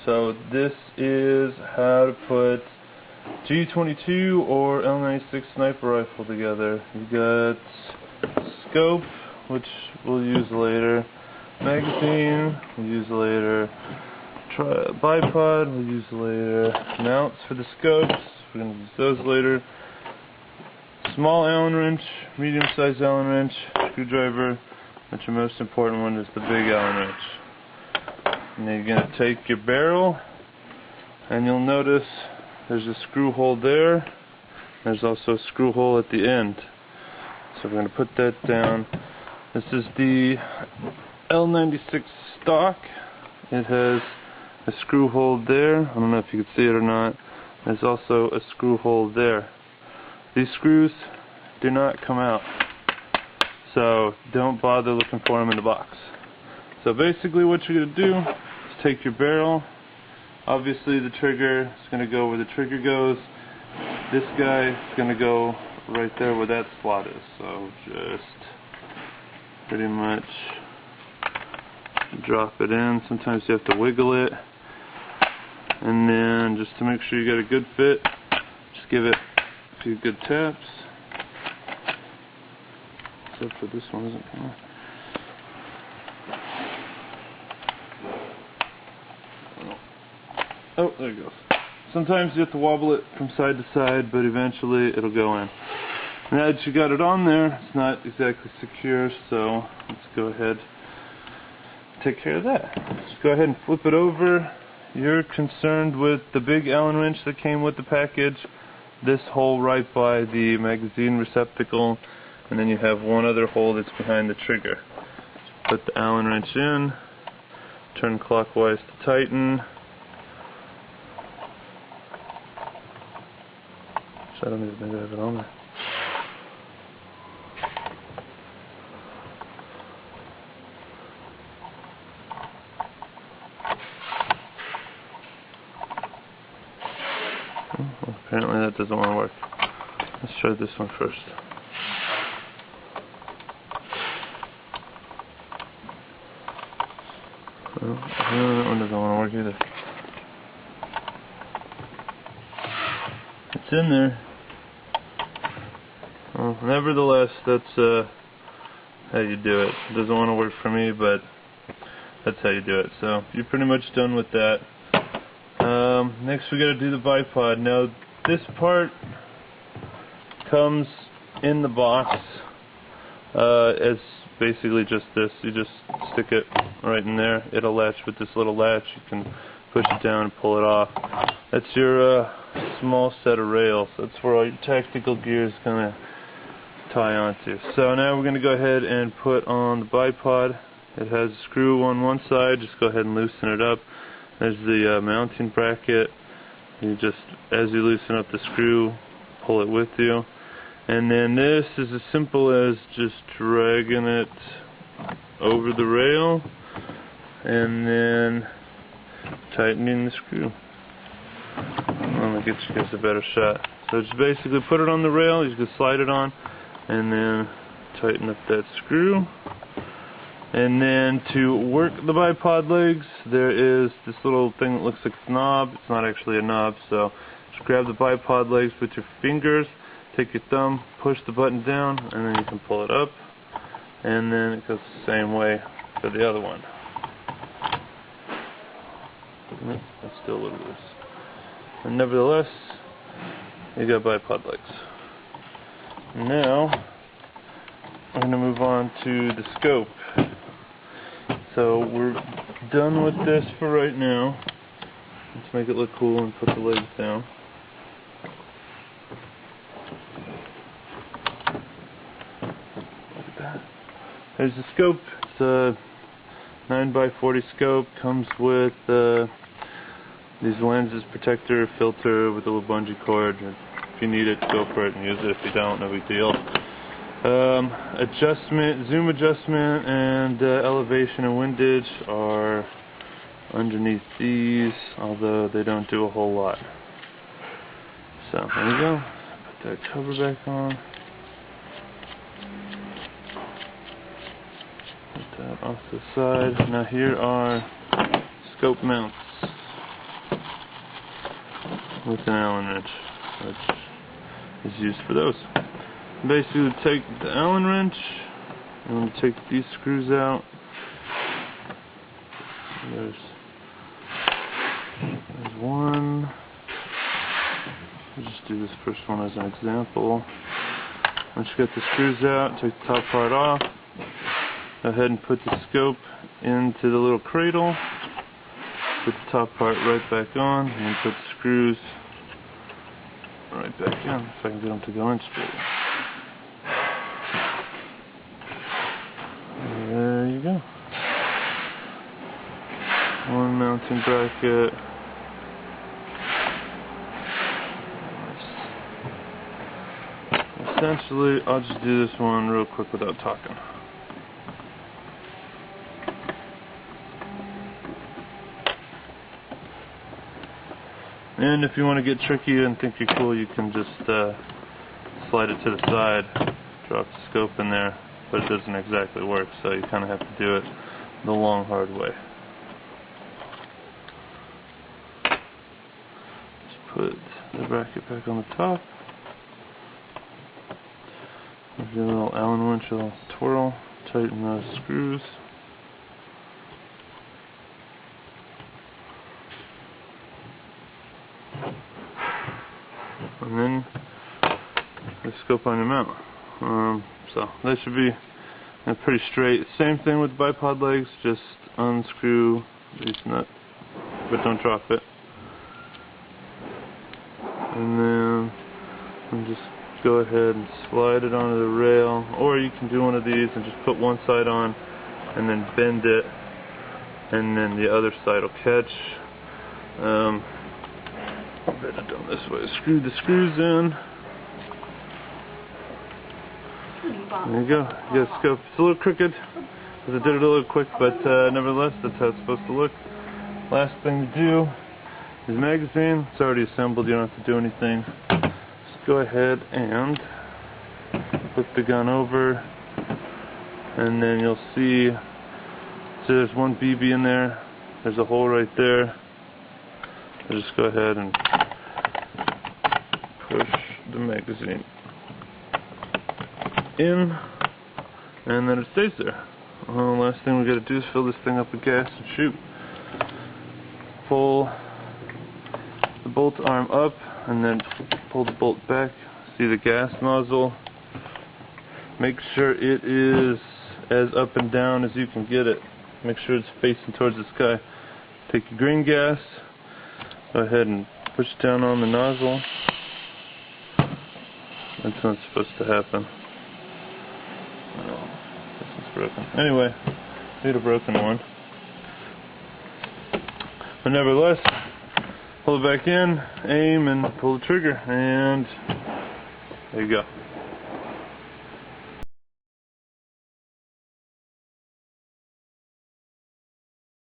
So this is how to put G22 or L96 sniper rifle together. You got scope, which we'll use later, magazine we'll use later, bipod we'll use later, mounts for the scopes, we're going to use those later, small Allen wrench, medium sized Allen wrench, screwdriver, but your most important one is the big Allen wrench. And then you're going to take your barrel, and you'll notice there's a screw hole there. There's also a screw hole at the end. So we're going to put that down. This is the L96 stock. It has a screw hole there. I don't know if you can see it or not. There's also a screw hole there. These screws do not come out, so don't bother looking for them in the box. So basically what you're going to do is take your barrel. Obviously the trigger is going to go where the trigger goes. This guy is going to go right there where that slot is. So just pretty much drop it in. Sometimes you have to wiggle it. And then just to make sure you got a good fit, just give it a few good taps. Except for this one isn't coming. Oh, there it goes. Sometimes you have to wobble it from side to side, but eventually it'll go in. Now that you got it on there, it's not exactly secure, so let's go ahead and take care of that. Just go ahead and flip it over. You're concerned with the big Allen wrench that came with the package, this hole right by the magazine receptacle, and then you have one other hole that's behind the trigger. Put the Allen wrench in, turn clockwise to tighten. I don't even think I have it on there. Well, apparently that doesn't want to work. Let's try this one first. Well, that one doesn't want to work either. It's in there. Well, nevertheless, that's how you do it. It doesn't want to work for me, but that's how you do it. So you're pretty much done with that. Next we got to do the bipod. Now this part comes in the box as basically just this. You just stick it right in there. It'll latch with this little latch. You can push it down and pull it off. That's your small set of rails. That's where all your tactical gear is going to tie onto. So now we're going to go ahead and put on the bipod. It has a screw on one side. Just go ahead and loosen it up. There's the mounting bracket. You just, as you loosen up the screw, pull it with you. And then this is as simple as just dragging it over the rail and then tightening the screw. Let me get you guys a better shot. So just basically put it on the rail, you can slide it on, and then tighten up that screw. And then to work the bipod legs, there is this little thing that looks like a knob. It's not actually a knob, so just grab the bipod legs with your fingers, take your thumb, push the button down, and then you can pull it up. And then it goes the same way for the other one. That's still a little loose. And nevertheless, you got bipod legs. Now, we're going to move on to the scope. So we're done with this for right now. Let's make it look cool and put the legs down. Look at that. There's the scope. It's a 9x40 scope. Comes with these lenses, protector, filter with a little bungee cord. If you need it, go for it and use it. If you don't, no big deal. Adjustment, zoom adjustment, and elevation and windage are underneath these, although they don't do a whole lot. So there we go. Put that cover back on. Put that off to the side. Now here are scope mounts. with an Allen wrench, which is used for those. Basically, take the Allen wrench and take these screws out. There's one. I'll just do this first one as an example. Once you get the screws out, take the top part off. Go ahead and put the scope into the little cradle. Put the top part right back on, and put the screws right back in. If I can get them to go in straight. There you go. One mounting bracket. Essentially, I'll just do this one real quick without talking. And if you want to get tricky and think you're cool, you can just slide it to the side, drop the scope in there, but it doesn't exactly work, so you kind of have to do it the long, hard way. Just put the bracket back on the top. Give you a little Allen wrench, a little twirl, tighten those screws. And then the scope on your mount. So that should be pretty straight. Same thing with bipod legs, just unscrew this nut, but don't drop it. And then just go ahead and slide it onto the rail, or you can do one of these and just put one side on and then bend it, and then the other side will catch. Better done this way. Screw the screws in. There you go. You got a scope. It's a little crooked because I did it a little quick, but nevertheless, that's how it's supposed to look. Last thing to do is magazine. It's already assembled. You don't have to do anything. Just go ahead and flip the gun over, and then you'll see. So there's one BB in there. There's a hole right there. So just go ahead and push the magazine in, and then it stays there. Last thing we got to do is fill this thing up with gas and shoot. Pull the bolt arm up, and then pull the bolt back. See the gas nozzle. Make sure it is as up and down as you can get it. Make sure it's facing towards the sky. Take your green gas. Go ahead and push down on the nozzle. That's not supposed to happen. Oh, this is broken. Anyway, need a broken one. But nevertheless, pull it back in, aim, and pull the trigger, and there you go.